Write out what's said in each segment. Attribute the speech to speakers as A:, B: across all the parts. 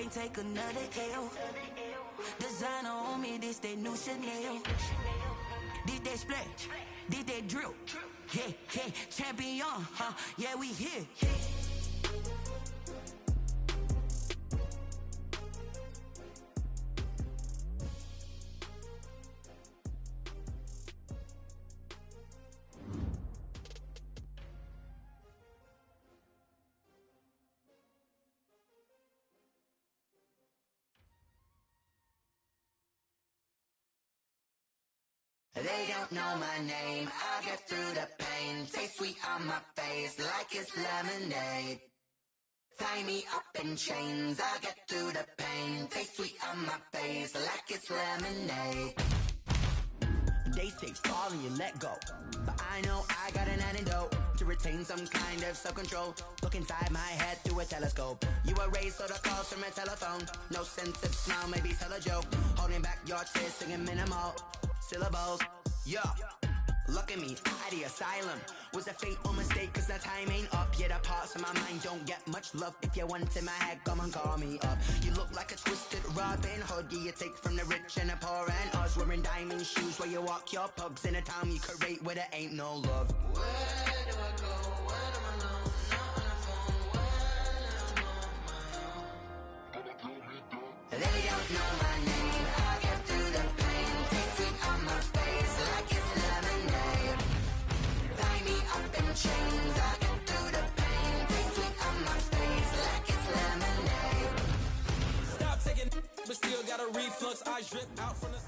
A: can't take another L. Designer on me, this they new Chanel. This they splash, this they drill. Yeah, yeah, champion, huh? Yeah, we here. They don't know my name, I get through the pain. Taste sweet on my face like it's lemonade. Tie me up in chains, I get through the pain. Taste sweet on my face like it's lemonade. They say fall and you let go, but I know I got an antidote to retain some kind of self-control. Look inside my head through a telescope. You erase all the calls from a telephone. No sense of smile, maybe tell a joke. Holding back your tears, singing minimal syllables. Yo, look at me, out the asylum. Was a fate or mistake, cause the time ain't up. Yeah, the parts of my mind don't get much love. If you want in my head, come and call me up. You look like a twisted Robin Hood. Yeah, you take from the rich and the poor and us. Wearing diamond shoes while you walk your pugs in a town you create where there ain't no love. Where do I go? Where am I known? Not on the phone. When I'm on my own. They don't know my name. I get through the pain. Taste sweet on my face like it's lemonade. Tie me up in chains. I get through the pain. Taste sweet on my face like it's lemonade.
B: Stop taking, but still got a reflux. Eyes drip out from the...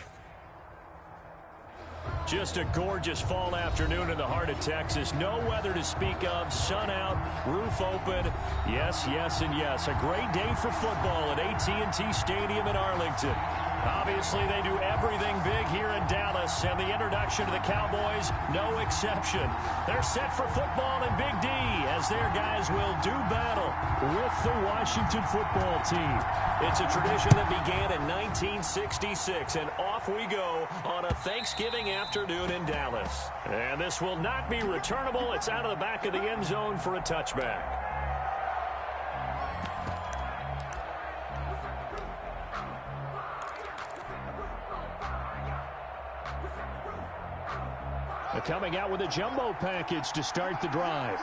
C: Just a gorgeous fall afternoon in the heart of Texas. No weather to speak of. Sun out, roof open. Yes, yes, and yes. A great day for football at AT&T Stadium in Arlington. Obviously, they do everything big here in Dallas, and the introduction to the Cowboys, no exception. They're set for football in Big D as their guys will do battle with the Washington football team. It's a tradition that began in 1966, and off we go on a Thanksgiving afternoon in Dallas. And this will not be returnable. It's out of the back of the end zone for a touchback. They're coming out with a jumbo package to start the drive.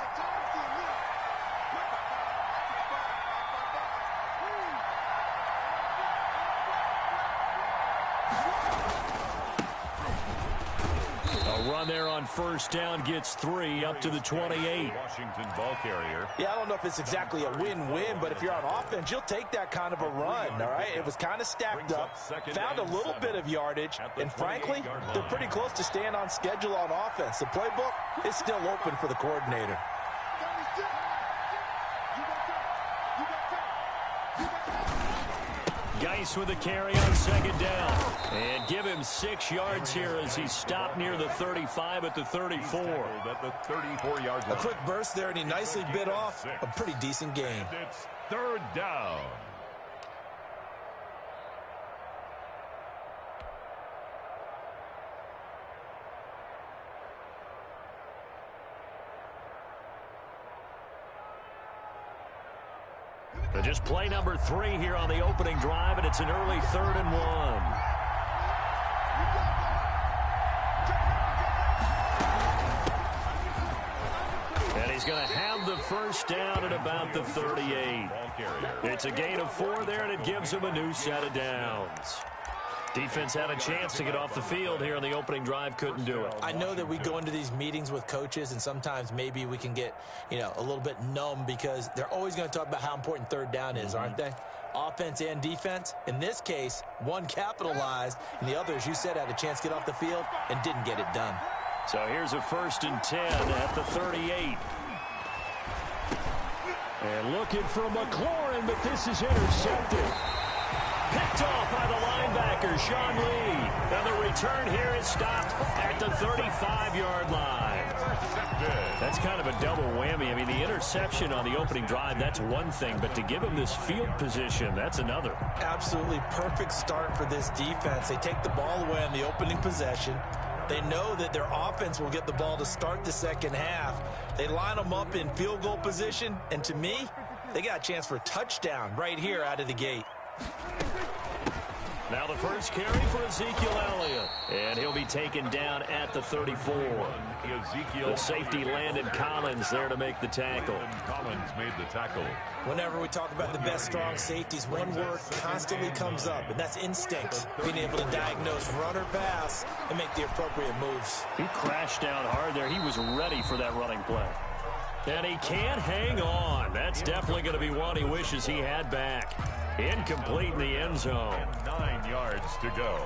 C: A run there on first down gets 3 up to the 28.
D: Washington ball carrier.
E: Yeah, I don't know if it's exactly a win-win, but if you're on offense, you'll take that kind of a run, all right? It was kind of stacked up, found a little bit of yardage, and frankly, they're pretty close to staying on schedule on offense. The playbook is still open for the coordinator.
C: Geis with a carry on second down. And give him 6 yards here as he stopped near the 35 at the 34.
D: At the 34-yard line.
E: A quick burst there, and he nicely bit off a pretty decent gain.
D: It's third down.
C: Just play number 3 here on the opening drive, and it's an early 3rd and 1. And he's going to have the first down at about the 38. It's a gain of 4 there, and it gives him a new set of downs. Defense had a chance to get off the field here on the opening drive, couldn't do it.
E: I know that we go into these meetings with coaches, and sometimes maybe we can get, a little bit numb because they're always going to talk about how important third down is, aren't they? Offense and defense. In this case, one capitalized, and the other, as you said, had a chance to get off the field and didn't get it done.
C: So here's a 1st and 10 at the 38. And looking for McLaurin, but this is intercepted. Picked off by the linebacker, Sean Lee. And the return here is stopped at the 35-yard line. That's kind of a double whammy. I mean, the interception on the opening drive, that's one thing. But to give him this field position, that's another.
E: Absolutely perfect start for this defense. They take the ball away on the opening possession. They know that their offense will get the ball to start the second half. They line them up in field goal position. And to me, they got a chance for a touchdown right here out of the gate.
C: Now the first carry for Ezekiel Elliott, and he'll be taken down at the 34. The safety Landon Collins there to make the tackle.
D: Collins made the tackle.
E: Whenever we talk about the best strong safeties, one word constantly comes up, and that's instinct. Being able to diagnose run or pass and make the appropriate moves.
C: He crashed down hard there. He was ready for that running play. And he can't hang on. That's definitely going to be one he wishes he had back. Incomplete in the end zone.
D: And 9 yards to go.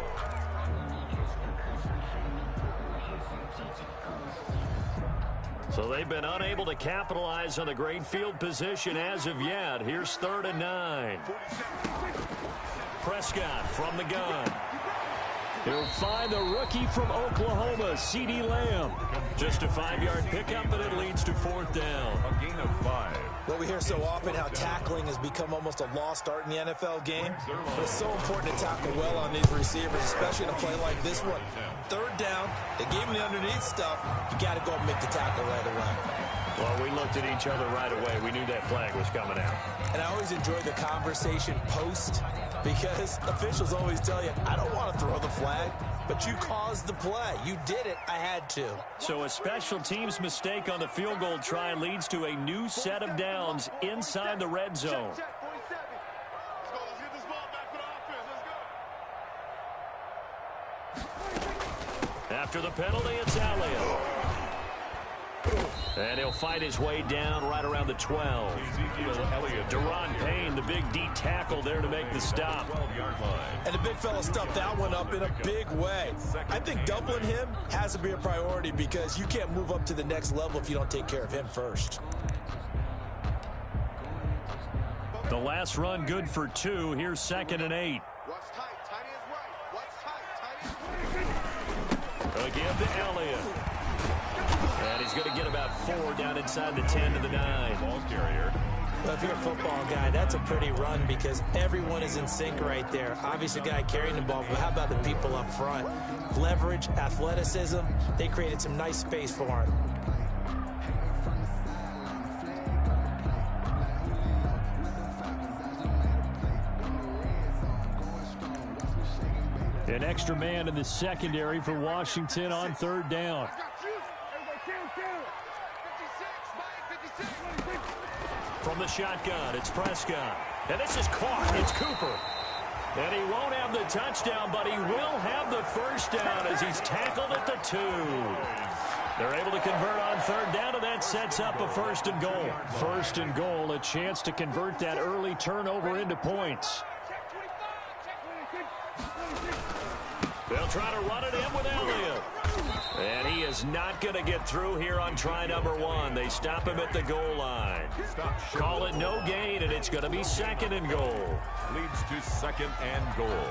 C: So they've been unable to capitalize on the great field position as of yet. Here's 3rd and 9. Prescott from the gun. He'll find the rookie from Oklahoma, CeeDee Lamb. Just a 5-yard pickup, and it leads to 4th down.
D: A gain of 5.
E: Well, we hear so often how tackling has become almost a lost art in the NFL game. But it's so important to tackle well on these receivers, especially in a play like this one. 3rd down, they gave him the underneath stuff. You got to go and make the tackle right away.
C: Well, we looked at each other right away. We knew that flag was coming out.
E: And I always enjoy the conversation post because officials always tell you, I don't want to throw the flag, but you caused the play. You did it. I had to.
C: So a special teams mistake on the field goal try leads to a new set of downs inside the red zone.
F: Check, 47. Let's go. Let's get this ball back for the offense. Let's go.
C: After the penalty, it's Elliott. And he'll fight his way down right around the 12.
D: Ezekiel Elliott.
C: Deron Payne, the big D tackle there to make the stop.
D: 12-yard line.
E: And the big fella stuffed that one up in a big way. I think doubling him has to be a priority because you can't move up to the next level if you don't take care of him first.
C: The last run good for 2. Here's 2nd and 8.
F: Watch tight. Tight is right. Watch tight. Tight is
C: A give to Elliott. And he's going to get about 4 down inside the 10 to the 9.
D: Ball carrier.
E: Well, if you're a football guy, that's a pretty run because everyone is in sync right there. Obviously, the guy carrying the ball, but how about the people up front? Leverage, athleticism, they created some nice space for him.
C: An extra man in the secondary for Washington on 3rd down. From the shotgun, it's Prescott. And this is caught. It's Cooper. And he won't have the touchdown, but he will have the first down as he's tackled at the 2. They're able to convert on 3rd down, and that sets up a 1st and goal. 1st and goal, a chance to convert that early turnover into points. They'll try to run it in with Elliott. And he is not going to get through here on try number 1. They stop him at the goal line. Call it no gain, and it's going to be 2nd and goal.
D: Leads to 2nd and goal.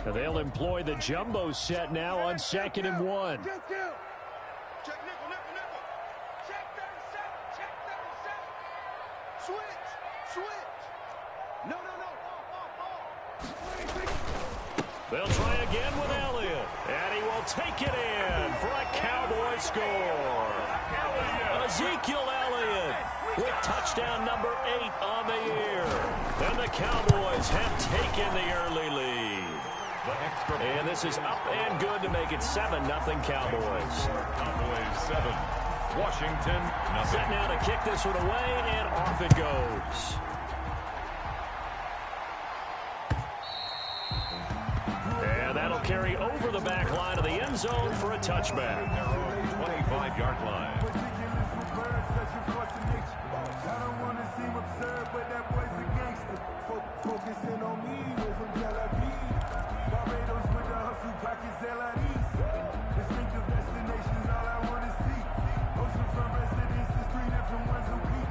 C: And they'll employ the jumbo set now on 2nd and 1.
F: Check nickel, nickel. Check 37. Check 37. Switch. No.
C: They'll try again with Elliott. And he will take it in for a Cowboy score. Ezekiel Elliott with touchdown number 8 on the year. And the Cowboys have taken the early lead. And this is up and good to make it 7-0 Cowboys.
D: Cowboys 7. Washington nothing.
C: Set now to kick this one away, and off it goes. And that'll carry over the back line of the end zone for a touchback.
D: 25-yard line.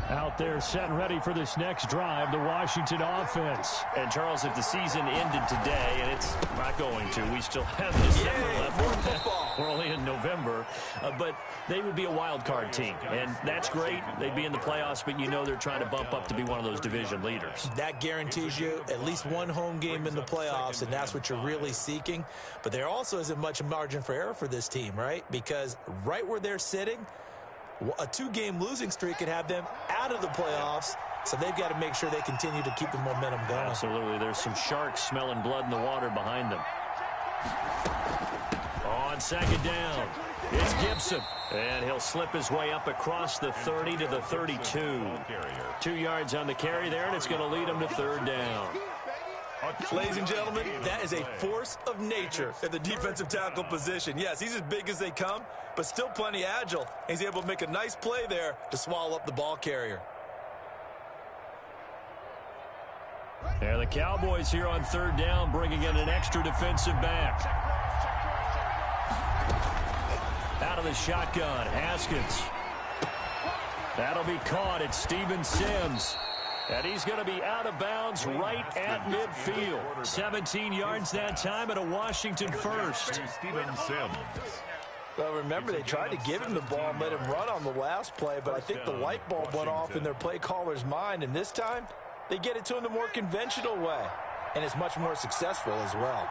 C: Out there set and ready for this next drive, the Washington offense. And Charles, if the season ended today, and it's not going to, we still have December left. We're only in November, but they would be a wild card team, and that's great. They'd be in the playoffs, but you know they're trying to bump up to be one of those division leaders.
E: That guarantees you at least one home game in the playoffs, and that's what you're really seeking. But there also isn't much margin for error for this team, right? Because right where they're sitting, a 2-game losing streak could have them out of the playoffs So they've got to make sure they continue to keep the momentum going.
C: Absolutely. There's some sharks smelling blood in the water behind them. On second down, it's Gibson. And he'll slip his way up across the 30 to the 32. 2 yards on the carry there, and it's going to lead him to third down.
E: Ladies and gentlemen, that is a force of nature at the defensive tackle position. Yes, he's as big as they come, but still plenty agile. He's able to make a nice play there to swallow up the ball carrier.
C: And the Cowboys here on third down, bringing in an extra defensive back. Out of the shotgun, Haskins. That'll be caught at Steven Sims. And he's going to be out of bounds right at midfield. 17 yards that time and a Washington first.
D: Steven Sims.
E: Well, remember, they tried to give him the ball and let him run on the last play, but I think the light bulb went off in their play caller's mind, and this time they get it to him the more conventional way, and it's much more successful as well.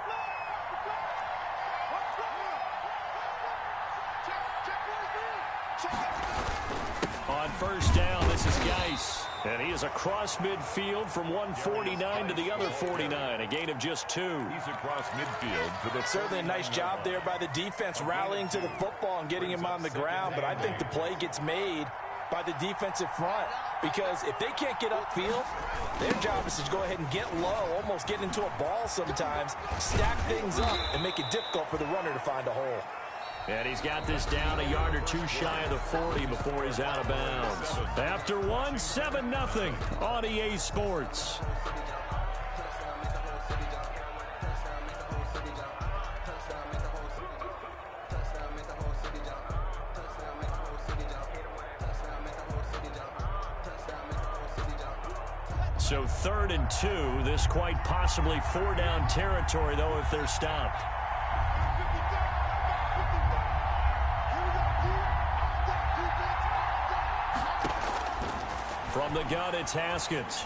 C: On first down, this is Geis. And he is across midfield from 149 to the other 49, a gain of just 2.
D: He's across midfield to the
E: Certainly a nice job there by the defense rallying to the football and getting him on the ground, but I think the play gets made by the defensive front, because if they can't get upfield, their job is to go ahead and get low, almost get into a ball sometimes, stack things up, and make it difficult for the runner to find a hole.
C: And he's got this down a yard or two shy of the 40 before he's out of bounds. After one, 7-0 on EA Sports. So 3rd and 2, this quite possibly 4-down territory, though, if they're stopped. From the gun, it's Haskins.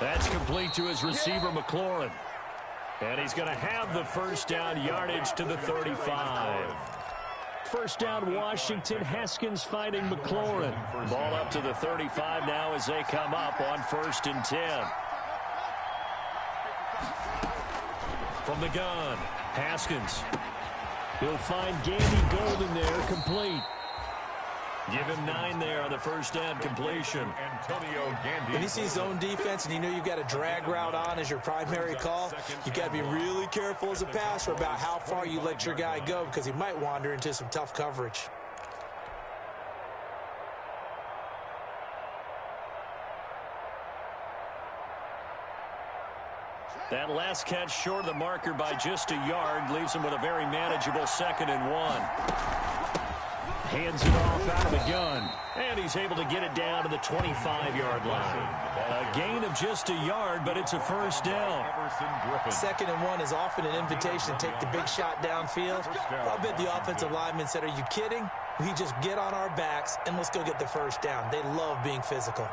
C: That's complete to his receiver, McLaurin. And he's going to have the first down yardage to the 35. First down, Washington. Haskins fighting McLaurin. Ball up to the 35 now as they come up on 1st and 10. From the gun, Haskins. He'll find Gandy Golden there, complete. Give him 9 there on the first down completion.
D: Antonio Gandy.
E: When you see zone defense and you know you've got a drag route on as your primary call, you've got to be really careful as a passer about how far you let your guy go, because he might wander into some tough coverage.
C: That last catch short of the marker by just a yard leaves him with a very manageable 2nd and 1. Hands it off out of the gun, and he's able to get it down to the 25-yard line. A gain of just a yard, but it's a first down.
E: 2nd and 1 is often an invitation to take the big shot downfield. I bet the offensive lineman said, "Are you kidding? We just get on our backs and let's go get the first down." They love being physical.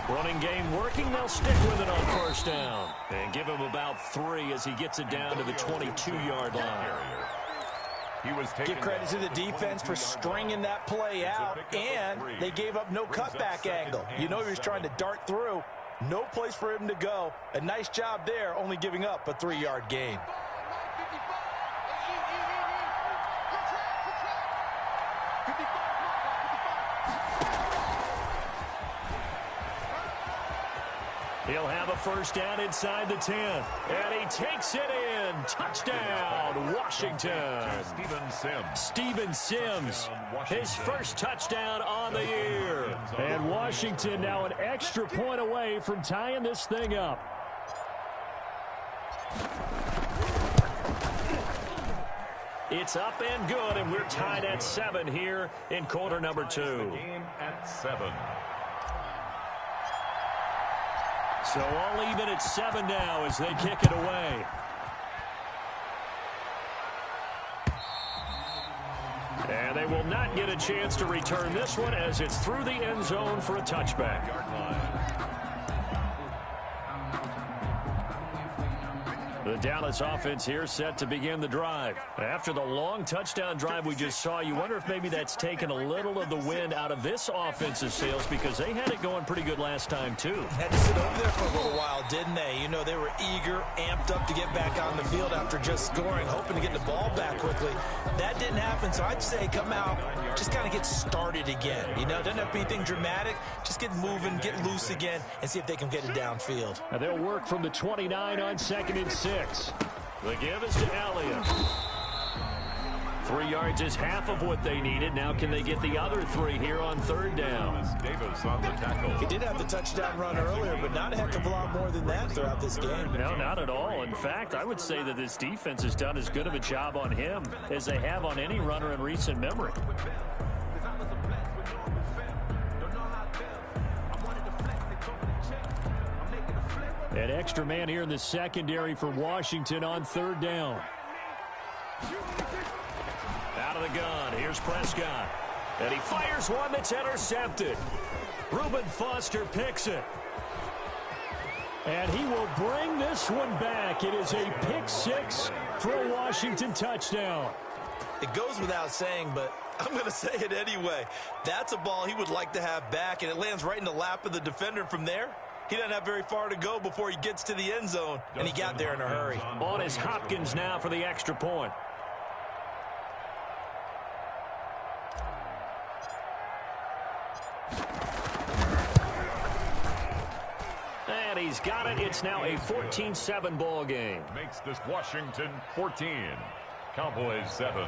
C: Running game working. They'll stick with it on first down and give him about 3 as he gets it down to the 22-yard line.
E: Give credit to the defense for stringing that play out, and they gave up no cutback angle. You know he was trying to dart through. No place for him to go. A nice job there, only giving up a 3-yard gain.
C: He'll have a first down inside the 10. And he takes it in. Touchdown, Washington. Steven Sims, his first touchdown on the year. And Washington now an extra point away from tying this thing up. It's up and good, and we're tied at 7 here in quarter number 2.
D: Game at 7.
C: So all even at 7 now as they kick it away. And they will not get a chance to return this one as it's through the end zone for a touchback. The Dallas offense here set to begin the drive. After the long touchdown drive we just saw, you wonder if maybe that's taken a little of the wind out of this offense's sails because they had it going pretty good last time, too.
E: Had to sit over there for a little while, didn't they? You know, they were eager, amped up to get back on the field after just scoring, hoping to get the ball back quickly. That didn't happen, so I'd say come out, just kind of get started again. You know, doesn't have to be anything dramatic. Just get moving, get loose again, and see if they can get it downfield.
C: Now they'll work from the 29 on 2nd and 6. The give is to Elliott. 3 yards is half of what they needed. Now can they get the other 3 here on 3rd down?
D: Davis on the tackle.
E: He did have the touchdown run earlier, but not a heck of a lot more than that throughout this game.
C: No, not at all. In fact, I would say that this defense has done as good of a job on him as they have on any runner in recent memory. An extra man here in the secondary for Washington on 3rd down. Out of the gun, here's Prescott. And he fires one that's intercepted. Reuben Foster picks it. And he will bring this one back. It is a pick 6 for a Washington touchdown.
E: It goes without saying, but I'm going to say it anyway. That's a ball he would like to have back, and it lands right in the lap of the defender from there. He doesn't have very far to go before he gets to the end zone, and he got there in a hurry.
C: On is Hopkins now for the extra point. And he's got it. It's now a 14-7 ball game.
D: Makes this Washington 14. Cowboys 7.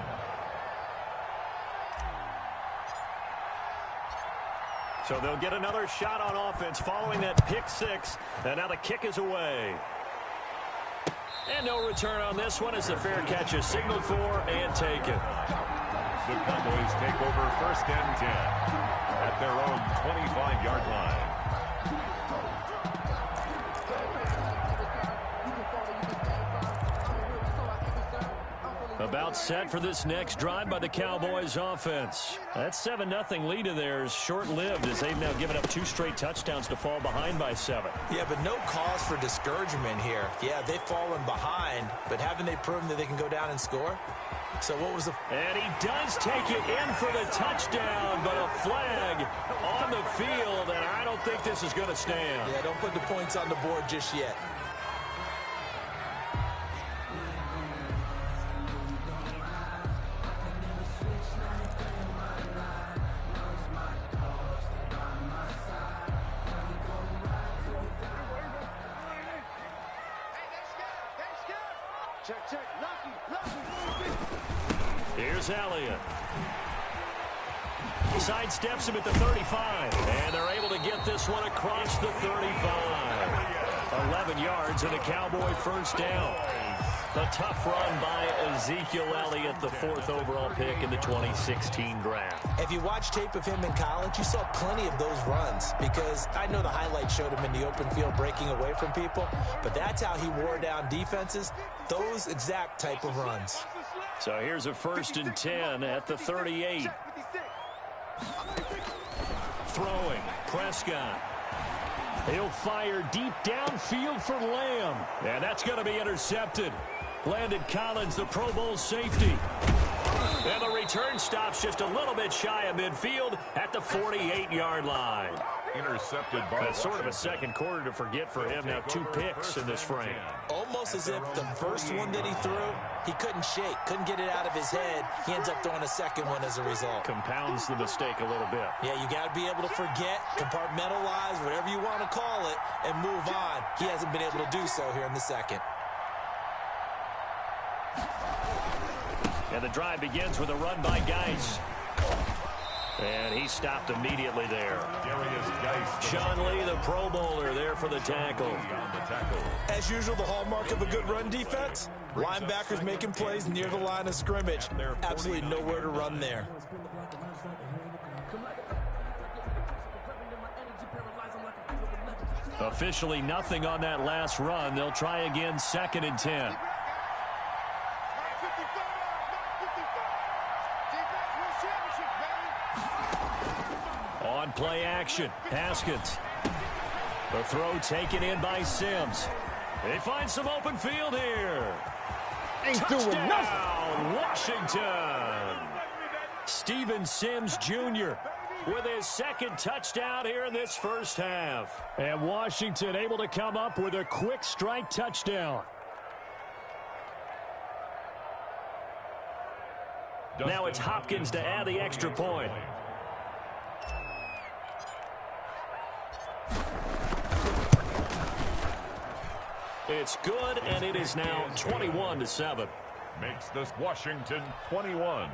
C: So they'll get another shot on offense following that pick 6. And now the kick is away. And no return on this one as the fair catch is signaled for and taken.
D: The Cowboys take over 1st and 10 at their own 25-yard line.
C: About set for this next drive by the Cowboys offense. That 7-0 lead of theirs short-lived as they've now given up 2 straight touchdowns to fall behind by 7.
E: Yeah, but no cause for discouragement here. Yeah, they've fallen behind, but haven't they proven that they can go down and score? So what was the...
C: And he does take it in for the touchdown, but a flag on the field, and I don't think this is going to stand.
E: Yeah, don't put the points on the board just yet.
C: Here's Elliott. Sidesteps him at the 35. And they're able to get this one across the 35. 11 yards and a Cowboy 1st down. A tough run by Ezekiel Elliott, the 4th overall pick in the 2016 draft.
E: If you watch tape of him in college, you saw plenty of those runs because I know the highlights showed him in the open field breaking away from people, but that's how he wore down defenses, those exact type of runs.
C: So here's a 1st and 10 at the 38. Throwing, Prescott. He'll fire deep downfield for Lamb. And that's going to be intercepted. Landon Collins, the Pro Bowl safety. And the return stops just a little bit shy of midfield at the 48-yard line.
D: Intercepted by
C: That's sort of a second quarter to forget for him. Now 2 picks in this frame.
E: Almost as if the first one that he threw, he couldn't shake, couldn't get it out of his head. He ends up throwing a second one as a result.
C: Compounds the mistake a little bit.
E: Yeah, you got to be able to forget, compartmentalize, whatever you want to call it, and move on. He hasn't been able to do so here in the second.
C: And the drive begins with a run by Geis. And he stopped immediately there. Sean Lee, the Pro Bowler, there for the tackle.
E: As usual, the hallmark of a good run defense, linebackers making plays near the line of scrimmage. Absolutely nowhere to run there.
C: Officially nothing on that last run. They'll try again, 2nd and 10. On play action, Haskins. The throw taken in by Sims. They find some open field here.
D: Ain't doing nothing.
C: Touchdown, Washington. Steven Sims Jr. with his second touchdown here in this first half. And Washington able to come up with a quick strike touchdown. Now it's Hopkins to add the extra point. It's good, and it is now 21-7.
D: Makes this Washington 21,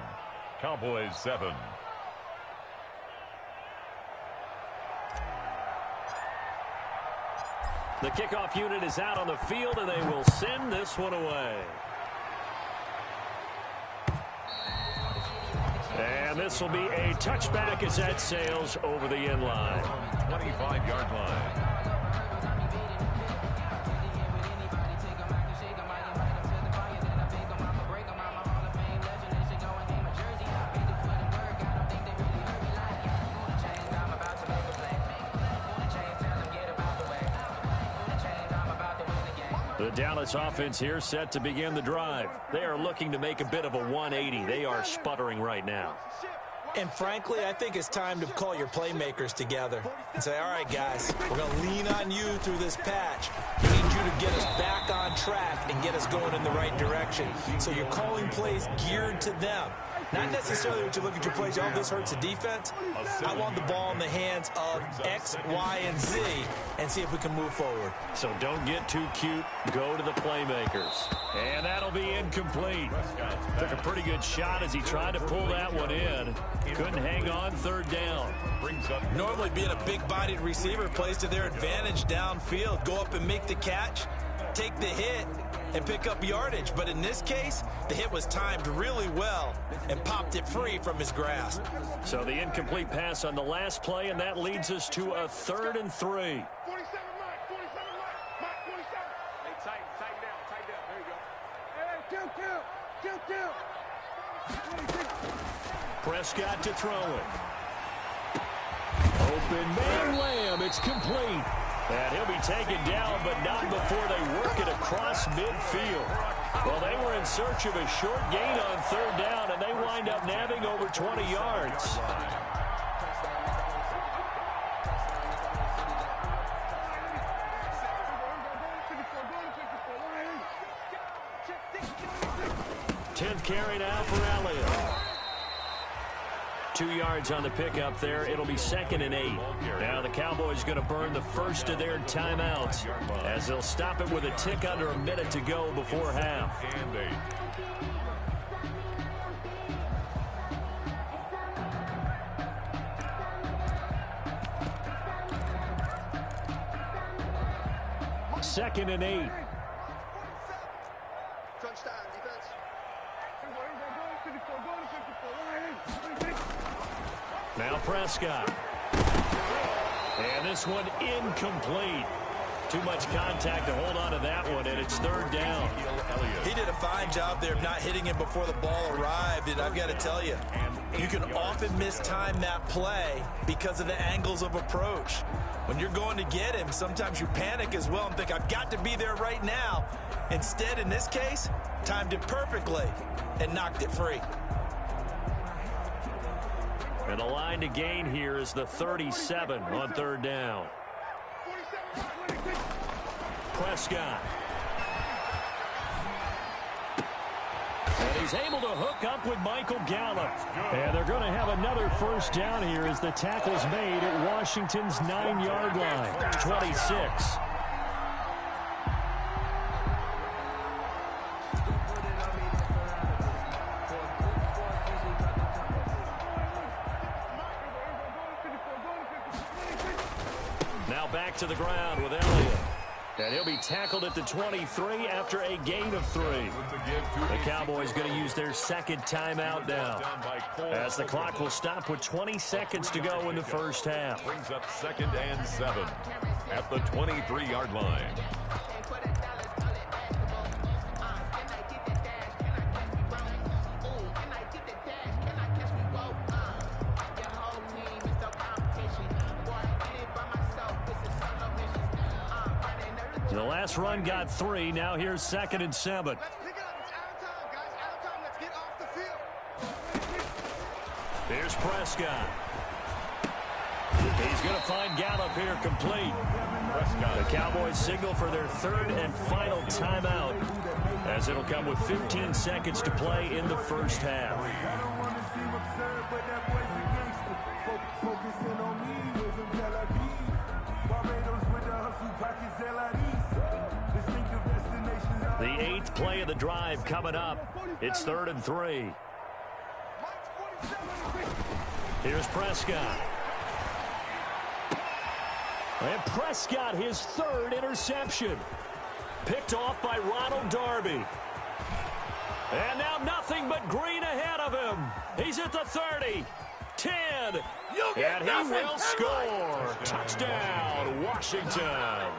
D: Cowboys 7.
C: The kickoff unit is out on the field, and they will send this one away. And this will be a touchback as that sails over the end line.
D: 25-yard line.
C: The Dallas offense here set to begin the drive. They are looking to make a bit of a 180. They are sputtering right now.
E: And frankly, I think it's time to call your playmakers together and say, all right, guys, we're going to lean on you through this patch. We need you to get us back on track and get us going in the right direction. So you're calling plays geared to them. Not necessarily what you look at your plays, oh, this hurts the defense. I want the ball in the hands of X, Y, and Z and see if we can move forward.
C: So don't get too cute. Go to the playmakers. And that'll be incomplete. Took a pretty good shot as he tried to pull that one in. Couldn't hang on third down.
E: Normally being a big-bodied receiver plays to their advantage downfield. Go up and make the catch, take the hit, and pick up yardage. But in this case, the hit was timed really well and popped it free from his grasp.
C: So the incomplete pass on the last play, and that leads us to a 3rd and 3.
F: 47, Mike. 47, Mike. 47. Hey, tighten down. There you go. Hey, two.
C: Prescott to throw it. Open man Lamb. It's complete. And he'll be taken down, but not before they work it across midfield. Well, they were in search of a short gain on 3rd down, and they wind up nabbing over 20 yards. Tenth carry now for Elliott. 2 yards on the pickup there. It'll be 2nd and 8. Now the Cowboys going to burn the first of their timeouts as they'll stop it with a tick under a minute to go before half. Second and 8.
F: Crunch time, defense.
C: Now Prescott. And this one incomplete. Too much contact to hold on to that one, and it's 3rd down.
E: He did a fine job there of not hitting him before the ball arrived, and I've got to tell you, you can often mistime that play because of the angles of approach. When you're going to get him, sometimes you panic as well and think, I've got to be there right now. Instead, in this case, timed it perfectly and knocked it free.
C: And the line to gain here is the 37 on 3rd down. Prescott. And he's able to hook up with Michael Gallup. And they're going to have another first down here as the tackle's made at Washington's 9-yard line. 26. Now back to the ground with Elliott. And he'll be tackled at the 23 after a gain of 3. The Cowboys going to use their 2nd timeout now, as the clock will stop with 20 seconds to go in the first half.
D: Brings up 2nd and 7 at the 23-yard line.
C: The last run got 3. Now here's 2nd and 7.
F: Let's pick it up. It's out of time, guys. Out of time. Let's get off the field.
C: Here's Prescott. He's going to find Gallup here complete. Prescott. The Cowboys signal for their 3rd and final timeout, as it'll come with 15 seconds to play in the first half. The 8th play of the drive coming up. It's 3rd and 3. Here's Prescott. And Prescott, his 3rd interception. Picked off by Ronald Darby. And now nothing but green ahead of him. He's at the 30, 10, and he will score. Touchdown, Washington.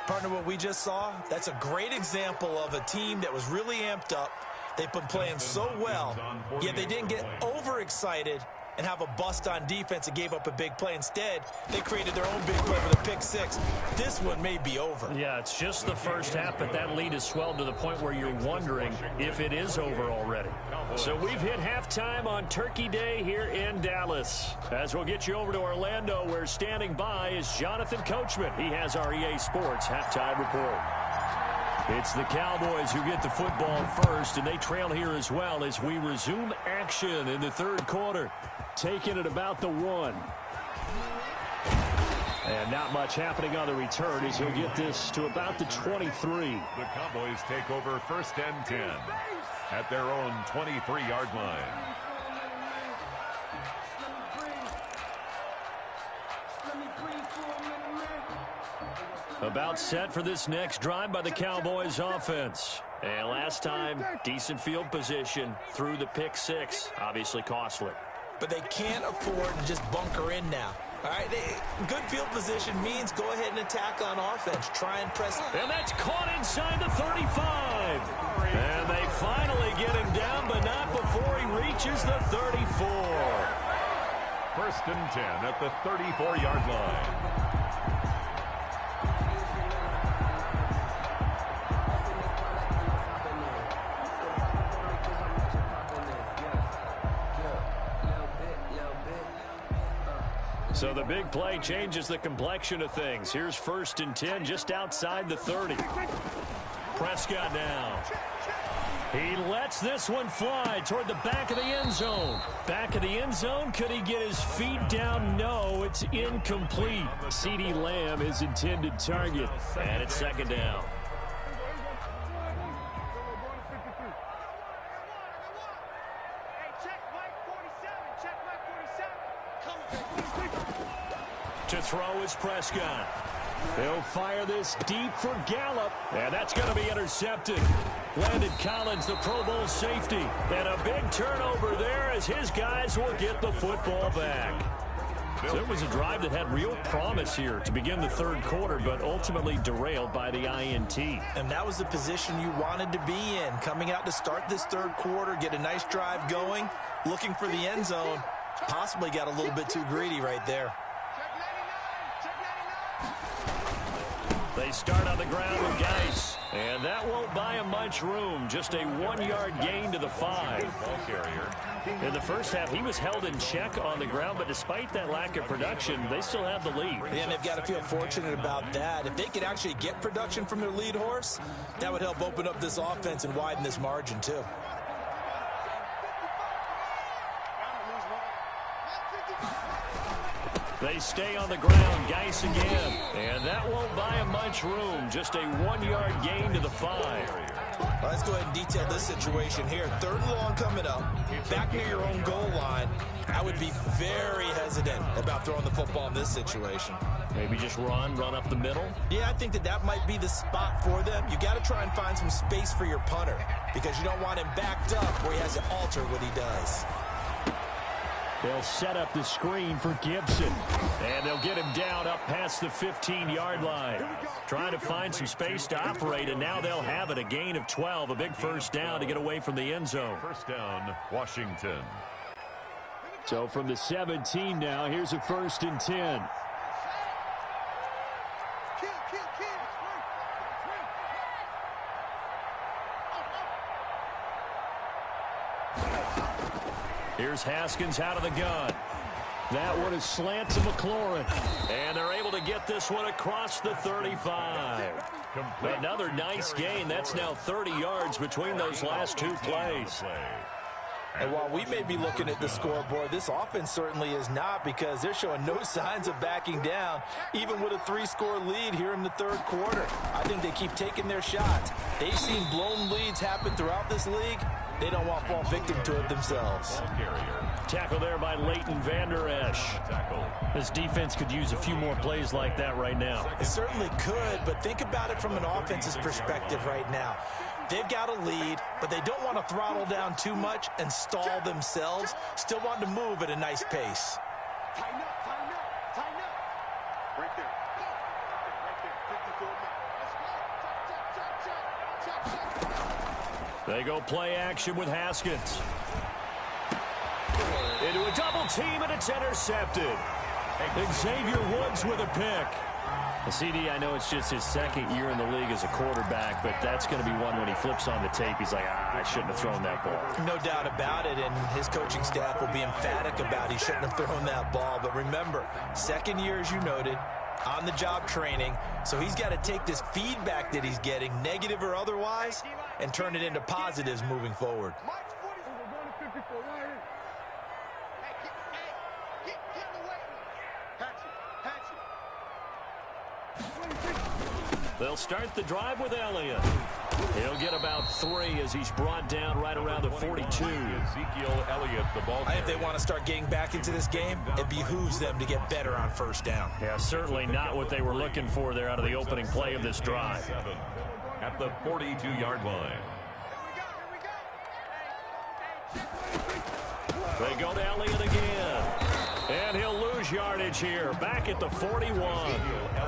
E: Partner, what we just saw, that's a great example of a team that was really amped up. They've been playing so well, yet they didn't get overexcited and have a bust on defense and gave up a big play. Instead, they created their own big play with a pick 6. This one may be over.
C: Yeah, it's just the first half, but that lead has swelled to the point where you're wondering if it is over already. So we've hit halftime on Turkey Day here in Dallas. As we'll get you over to Orlando, where standing by is Jonathan Coachman. He has our EA Sports halftime report. It's the Cowboys who get the football first, and they trail here as well as we resume action in the 3rd quarter. Taking it about the 1. And not much happening on the return as he'll get this to about the 23.
D: The Cowboys take over 1st and 10 at their own 23-yard line.
C: About set for this next drive by the Cowboys offense. And last time, decent field position through the pick 6. Obviously costly.
E: But they can't afford to just bunker in now. All right, good field position means go ahead and attack on offense. Try and press.
C: And that's caught inside the 35. And they finally get him down, but not before he reaches the 34.
D: 1st and 10 at the 34-yard line.
C: So the big play changes the complexion of things. Here's 1st and 10 just outside the 30. Prescott now. He lets this one fly toward the back of the end zone. Back of the end zone. Could he get his feet down? No, it's incomplete. CeeDee Lamb, his intended target. And it's 2nd down. To throw is Prescott. He'll fire this deep for Gallup. And that's going to be intercepted. Landon Collins, the Pro Bowl safety. And a big turnover there as his guys will get the football back. So it was a drive that had real promise here to begin the 3rd quarter, but ultimately derailed by the INT.
E: And that was the position you wanted to be in. Coming out to start this 3rd quarter, get a nice drive going, looking for the end zone. Possibly got a little bit too greedy right there.
C: They start on the ground with Geis. And that won't buy him much room. Just a 1-yard gain to the 5.
D: Ball carrier.
C: In the first half, he was held in check on the ground, but despite that lack of production, they still have the lead.
E: And they've got to feel fortunate about that. If they could actually get production from their lead horse, that would help open up this offense and widen this margin, too.
C: They stay on the ground. Geis again. And that won't buy him much room. Just a 1-yard gain to the 5.
E: Well, let's go ahead and detail this situation here. 3rd and long coming up. Back near your own goal line. I would be very hesitant about throwing the football in this situation.
C: Maybe just run up the middle?
E: Yeah, I think that might be the spot for them. You got to try and find some space for your punter because you don't want him backed up where he has to alter what he does.
C: They'll set up the screen for Gibson. And they'll get him down up past the 15-yard line. Trying to find some space to operate, and now they'll have it. A gain of 12, a big 1st down to get away from the end zone.
D: 1st down, Washington.
C: So from the 17 now, here's a 1st and 10. Here's Haskins out of the gun. That one is slant to McLaurin. And they're able to get this one across the 35. Another nice gain. That's now 30 yards between those last two plays.
E: And while we may be looking at the scoreboard, this offense certainly is not, because they're showing no signs of backing down, even with a 3-score lead here in the third quarter. I think they keep taking their shots. They've seen blown leads happen throughout this league. They don't want to fall victim to it themselves.
C: Tackle there by Leighton Vander Esch. This defense could use a few more plays like that right now.
E: It certainly could, but think about it from an offense's perspective right now. They've got a lead, but they don't want to throttle down too much and stall themselves. Still want to move at a nice pace.
F: Tighten up, tighten up, tighten up. Right there. Right there. 54 minutes. Let's go. Check.
C: They go play action with Haskins. Into a double team, and it's intercepted. Xavier Woods with a pick. CD, I know it's just his second year in the league as a quarterback, but that's going to be one when he flips on the tape. He's like, I shouldn't have thrown that ball.
E: No doubt about it, and his coaching staff will be emphatic about he shouldn't have thrown that ball. But remember, second year, as you noted, on-the-job training, so he's got to take this feedback that he's getting, negative or otherwise, and turn it into positives moving forward.
C: They'll start the drive with Elliott. He'll get about 3 as he's brought down right around the 42.
D: Ezekiel Elliott, the ball carrier.
E: If they want to start getting back into this game, it behooves them to get better on first down.
C: Yeah, certainly not what they were looking for there out of the opening play of this drive.
D: At the 42-yard line.
C: They go to Elliott again. And he'll lose yardage here. Back at the 41.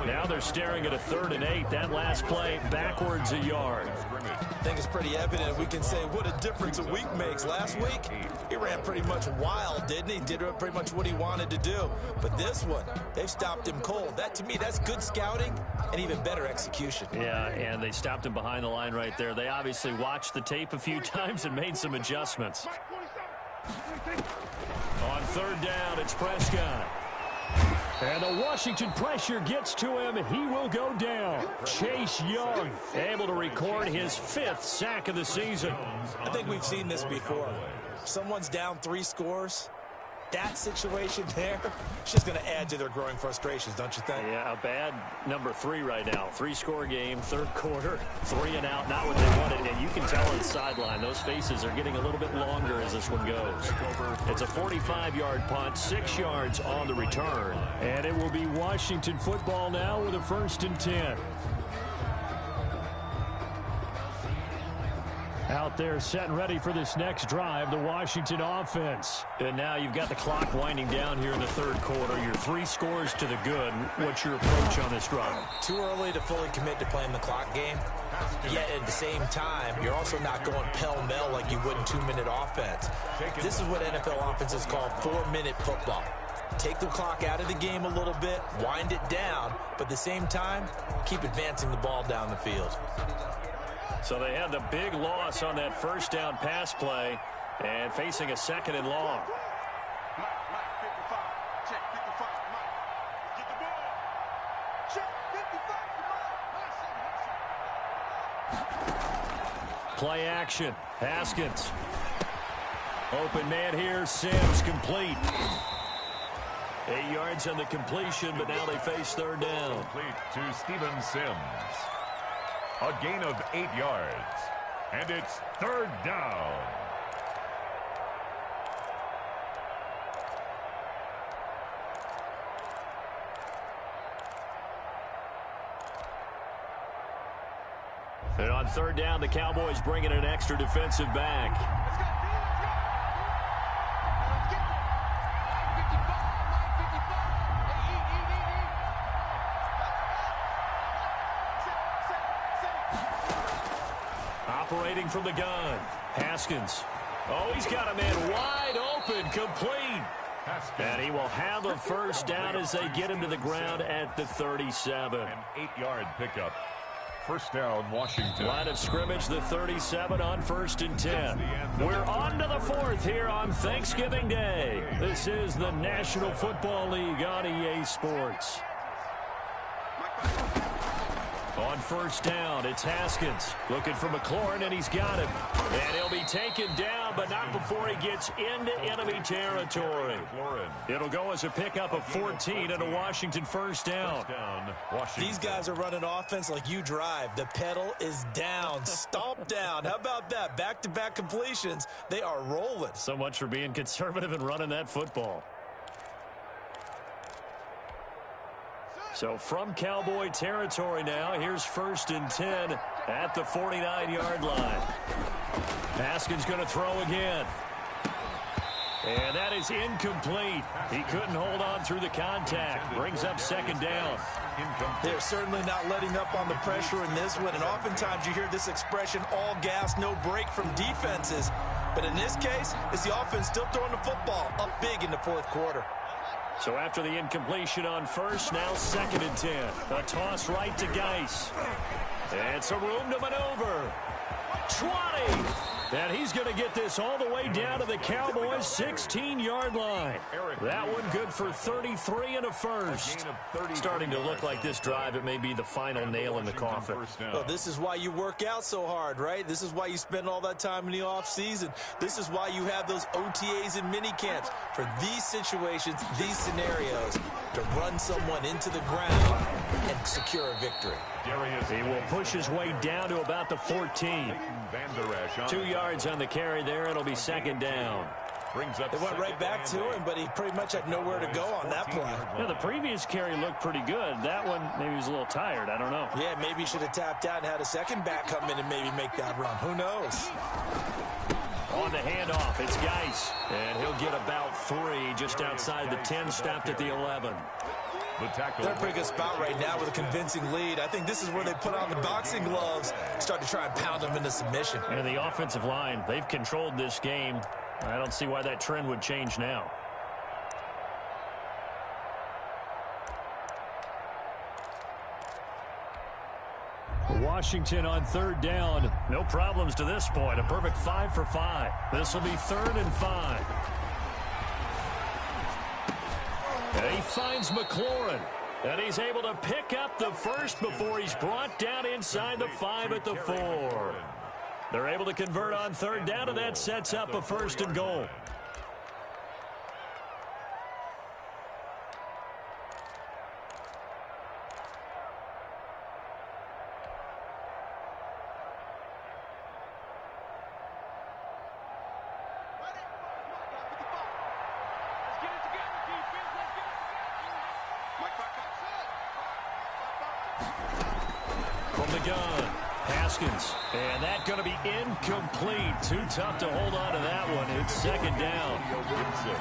C: Now they're staring at a 3rd and 8. That last play backwards a yard.
E: I think it's pretty evident. We can say what a difference a week makes. Last week, he ran pretty much wild, didn't he? Did pretty much what he wanted to do. But this one, they've stopped him cold. That, to me, that's good scouting and even better execution.
C: Yeah, and they stopped him behind the line right there. They obviously watched the tape a few times and made some adjustments. On 3rd down, it's Prescott. And the Washington pressure gets to him. He will go down. Chase Young able to record his 5th sack of the season.
E: I think we've seen this before. If someone's down 3 scores, that situation there, it's just going to add to their growing frustrations, don't you think?
C: Yeah, a bad number 3 right now. 3-score game, 3rd quarter, 3 and out, not what they wanted. And you can tell on the sideline, those faces are getting a little bit longer as this one goes. It's a 45-yard punt, 6 yards on the return. And it will be Washington football now with a 1st and 10. Out there set and ready for this next drive, the Washington offense. And now you've got the clock winding down here in the 3rd quarter. You're 3 scores to the good. What's your approach on this drive?
E: Too early to fully commit to playing the clock game. Yet at the same time, you're also not going pell-mell like you would in 2-minute offense. This is what NFL offenses call 4-minute football. Take the clock out of the game a little bit, wind it down, but at the same time, keep advancing the ball down the field.
C: So they had the big loss on that 1st down pass play and facing a 2nd and long. Play action. Haskins. Open man here. Sims complete. 8 yards on the completion, but now they face 3rd down.
D: Complete to Steven Sims. A gain of 8 yards. And it's 3rd down.
C: And on 3rd down, the Cowboys bring in an extra defensive back. Operating from the gun, Haskins. Oh, he's got a man wide open, complete. And he will have a first down as they get him to the ground at the 37.
D: An 8-yard pickup. First down, Washington.
C: Line of scrimmage, the 37 on 1st and 10. We're on to the 4th here on Thanksgiving Day. This is the National Football League on EA Sports. On 1st down, it's Haskins looking for McLaurin, and he's got him. And he'll be taken down, but not before he gets into enemy territory. It'll go as a pickup of 14 and a Washington first down.
E: These guys are running offense like you drive. The pedal is down, stomp down. How about that? Back-to-back completions. They are rolling.
C: So much for being conservative and running that football. So from Cowboy territory now, here's 1st and 10 at the 49-yard line. Haskins going to throw again. And that is incomplete. He couldn't hold on through the contact. Brings up 2nd down.
E: They're certainly not letting up on the pressure in this one. And oftentimes you hear this expression, all gas, no break from defenses. But in this case, it's the offense still throwing the football up big in the 4th quarter.
C: So after the incompletion on 1st, now 2nd and 10. A toss right to Geis. And some room to maneuver. 20. And he's going to get this all the way down to the Cowboys' 16-yard line. That one good for 33 and a first. Starting to look like this drive, it may be the final nail in the coffin.
E: Well, this is why you work out so hard, right? This is why you spend all that time in the offseason. This is why you have those OTAs and mini camps for these situations, these scenarios, to run someone into the ground and secure a victory.
C: He will push his way down to about the 14. 2 yards on the carry there. It'll be 2nd down.
E: They went right back to him, but he pretty much had nowhere to go on that play.
C: Yeah, the previous carry looked pretty good. That one, maybe he was a little tired. I don't know.
E: Yeah, maybe he should have tapped out and had a second back come in and maybe make that run. Who knows?
C: On the handoff, it's Geis. And he'll get about 3 just outside the 10, stopped at the 11.
E: They're in a pretty good spot right now with a convincing lead. I think this is where they put on the boxing gloves, start to try and pound them into submission.
C: And the offensive line, they've controlled this game. I don't see why that trend would change now. Washington on 3rd down. No problems to this point. A perfect 5 for 5. This will be 3rd and 5. And he finds McLaurin. And he's able to pick up the first before he's brought down inside the 5 at the 4. They're able to convert on 3rd down, and that sets up a 1st and goal. From the gun, Haskins, and that's going to be incomplete. Too tough to hold on to that one. It's 2nd down.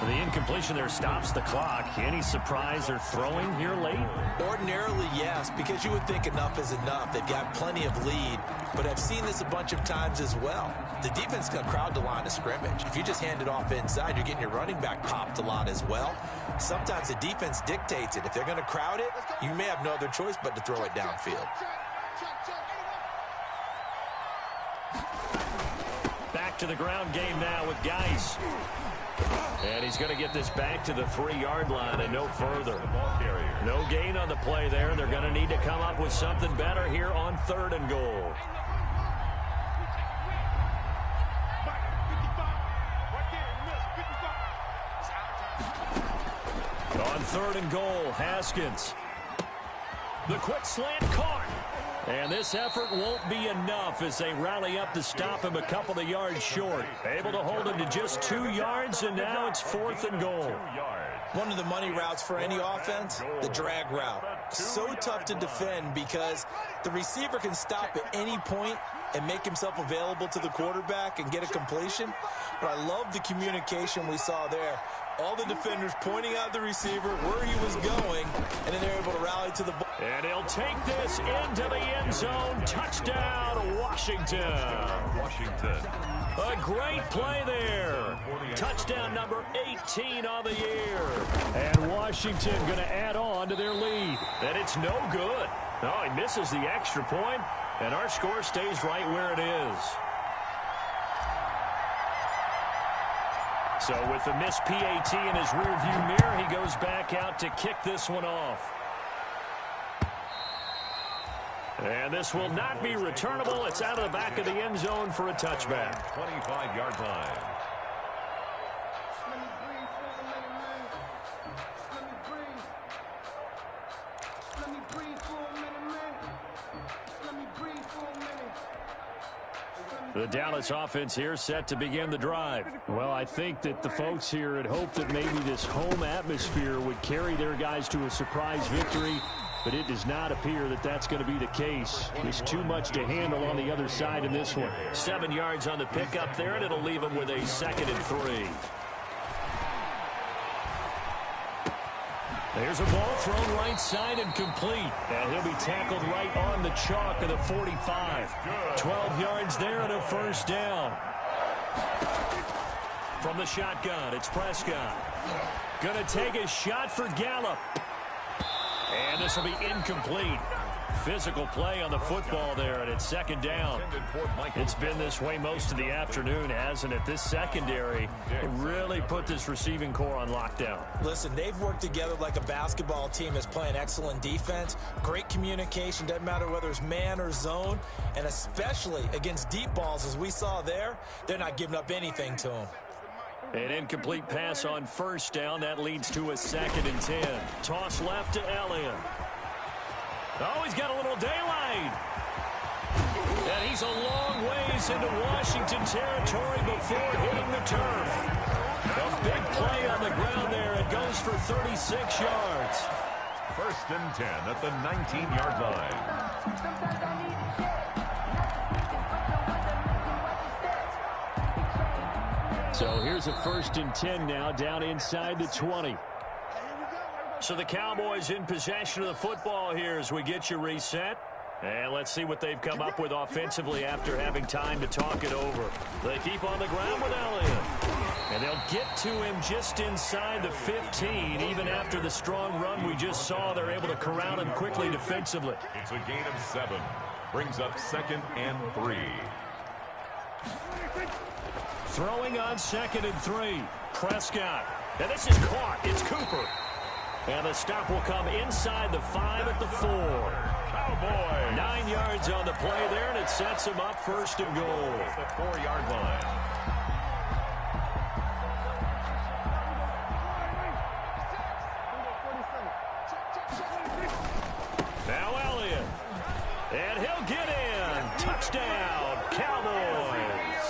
C: The incompletion there stops the clock. Any surprise they're throwing here late?
E: Ordinarily, yes, because you would think enough is enough. They've got plenty of lead, but I've seen this a bunch of times as well. The defense can crowd the line of scrimmage. If you just hand it off inside, you're getting your running back popped a lot as well. Sometimes the defense dictates it. If they're going to crowd it, you may have no other choice but to throw it downfield.
C: Back to the ground game now with Geis. And he's going to get this back to the 3-yard line and no further. No gain on the play there. They're going to need to come up with something better here on 3rd and goal. On 3rd and goal, Haskins. The quick slant caught. And this effort won't be enough as they rally up to stop him a couple of yards short. Able to hold him to just 2 yards, and now it's 4th and goal.
E: One of the money routes for any offense, the drag route. So tough to defend because the receiver can stop at any point and make himself available to the quarterback and get a completion. But I love the communication we saw there. All the defenders pointing out the receiver, where he was going, and then they're able to rally to the ball.
C: And he'll take this into the end zone. Touchdown, Washington. A great play there. Touchdown number 18 on the year. And Washington going to add on to their lead. And it's no good. Oh, he misses the extra point, and our score stays right where it is. So with the missed PAT in his rearview mirror, he goes back out to kick this one off. And this will not be returnable. It's out of the back of the end zone for a touchback.
D: 25-yard line.
C: The Dallas offense here set to begin the drive. Well, I think that the folks here had hoped that maybe this home atmosphere would carry their guys to a surprise victory, but it does not appear that that's going to be the case. There's too much to handle on the other side in this one. 7 yards on the pickup there, and it'll leave them with a 2nd and 3. There's a ball thrown right side and complete. And he'll be tackled right on the chalk of the 45. 12 yards there and a first down. From the shotgun, it's Prescott. Going to take a shot for Gallup. And this will be incomplete. Physical play on the football there, and it's 2nd down. It's been this way most of the afternoon, hasn't it? This secondary really put this receiving core on lockdown.
E: Listen, they've worked together like a basketball team that's playing excellent defense. Great communication, doesn't matter whether it's man or zone, and especially against deep balls, as we saw there, they're not giving up anything to them.
C: An incomplete pass on first down. That leads to a 2nd and 10. Toss left to Elliott. Oh, he's got a little daylight. And he's a long ways into Washington territory before hitting the turf. A big play on the ground there. It goes for 36 yards.
D: 1st and 10 at the 19-yard line.
C: So here's a 1st and 10 now, down inside the 20. So the Cowboys in possession of the football here as we get you reset. And let's see what they've come up with offensively after having time to talk it over. They keep on the ground with Elliott. And they'll get to him just inside the 15. Even after the strong run we just saw, they're able to corral him quickly defensively.
D: It's a gain of 7. Brings up 2nd and 3.
C: Throwing on 2nd and 3. Prescott. And this is caught. It's Cooper. And the stop will come inside the 5 at the 4.
D: Cowboys.
C: 9 yards on the play there, and it sets him up 1st and goal.
D: The 4-yard line.
C: Now Elliott. And he'll get in. Touchdown, Cowboys.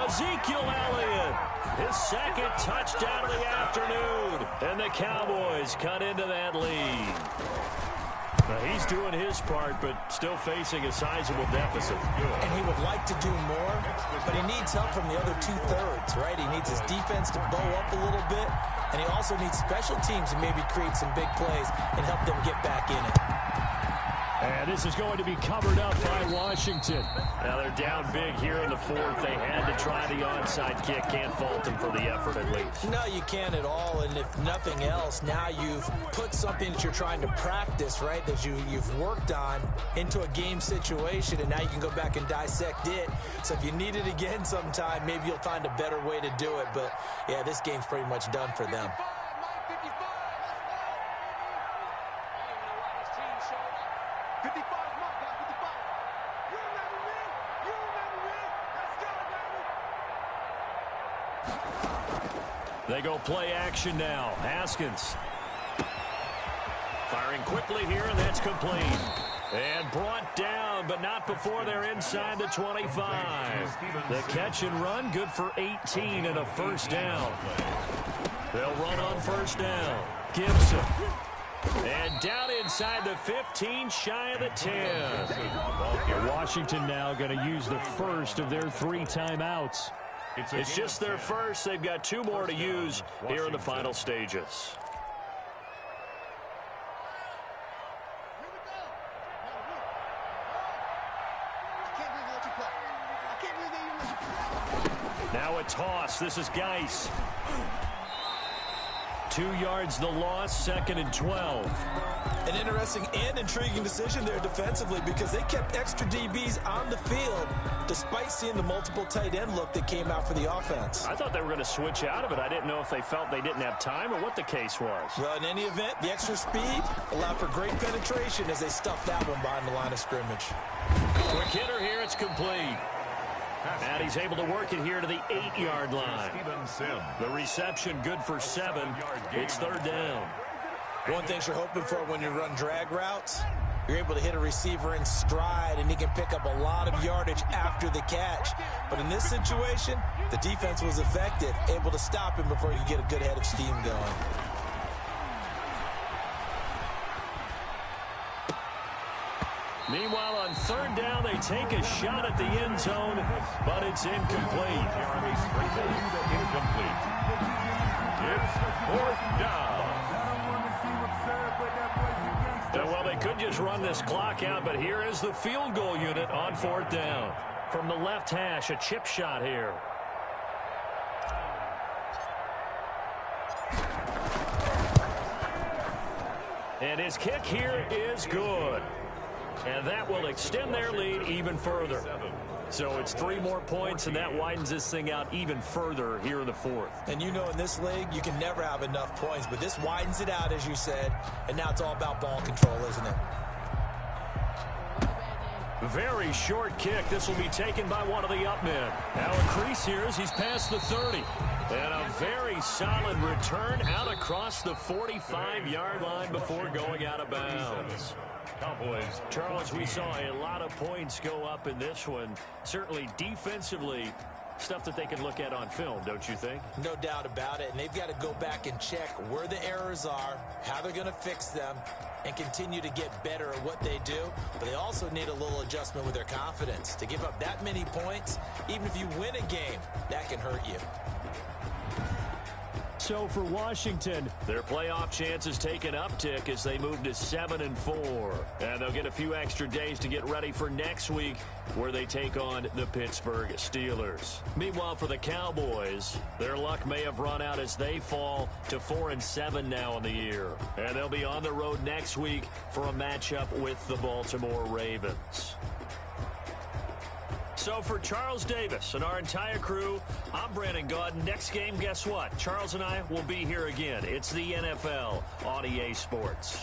C: Ezekiel Elliott. His 2nd touchdown of the afternoon. And the Cowboys cut into that lead. Now he's doing his part, but still facing a sizable deficit.
E: And he would like to do more, but he needs help from the other 2/3, right? He needs his defense to bow up a little bit, and he also needs special teams to maybe create some big plays and help them get back in it.
C: And this is going to be covered up by Washington. Now they're down big here in the 4th. They had to try the onside kick. Can't fault them for the effort at least.
E: No, you can't at all. And if nothing else, now you've put something that you're trying to practice, right, that you've worked on into a game situation, and now you can go back and dissect it. So if you need it again sometime, maybe you'll find a better way to do it. But, yeah, this game's pretty much done for them.
C: They go play action now. Haskins. Firing quickly here, and that's complete. And brought down, but not before they're inside the 25. The catch and run, good for 18 and a first down. They'll run on first down. Gibson. And down inside the 15, shy of the 10. And Washington now going to use the first of their 3 timeouts. It's just their first. They've got 2 more to use here in the final stages.
F: play. I can't believe they even...
C: Now a toss. This is Geis. 2 yards the loss, 2nd and 12.
E: An interesting and intriguing decision there defensively because they kept extra DBs on the field despite seeing the multiple tight end look that came out for the offense.
C: I thought they were going to switch out of it. I didn't know if they felt they didn't have time or what the case was.
E: Well, in any event, the extra speed allowed for great penetration as they stuffed that one behind the line of scrimmage.
C: Quick hitter here, it's complete. And he's able to work it here to the 8-yard line. The reception good for 7. It's 3rd down.
E: One thing you're hoping for when you run drag routes, you're able to hit a receiver in stride and he can pick up a lot of yardage after the catch. But in this situation, the defense was effective, able to stop him before he could get a good head of steam going.
C: Meanwhile, on 3rd down, they take a shot at the end zone, but it's incomplete.
D: Incomplete. It's 4th down.
C: Well, they could just run this clock out, but here is the field goal unit on 4th down. From the left hash, a chip shot here. And his kick here is good. And that will extend their lead even further. So it's 3 more points, and that widens this thing out even further here in the 4th.
E: And you know in this league, you can never have enough points, but this widens it out, as you said, and now it's all about ball control, isn't it?
C: Very short kick. This will be taken by one of the up men. Now a crease here as he's past the 30. And a very solid return out across the 45-yard line before going out of bounds.
D: Cowboys.
C: Charles, we saw a lot of points go up in this one. Certainly defensively, stuff that they can look at on film, don't you think?
E: No doubt about it. And they've got to go back and check where the errors are, how they're going to fix them, and continue to get better at what they do. But they also need a little adjustment with their confidence. To give up that many points, even if you win a game, that can hurt you.
C: So for Washington, their playoff chances take an uptick as they move to 7-4. And they'll get a few extra days to get ready for next week where they take on the Pittsburgh Steelers. Meanwhile, for the Cowboys, their luck may have run out as they fall to 4-7 now in the year. And they'll be on the road next week for a matchup with the Baltimore Ravens. So for Charles Davis and our entire crew, I'm Brandon Gaudin. Next game, guess what? Charles and I will be here again. It's the NFL on EA Sports.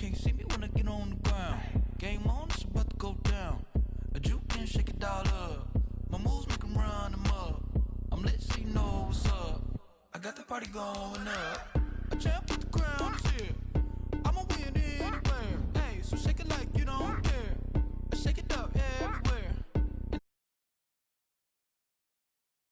G: can't see me when I get on the ground. Game on, it's about to go down. A juke and shake it all up. My moves make them run them up. I'm lit so you know what's up. I got the party going up.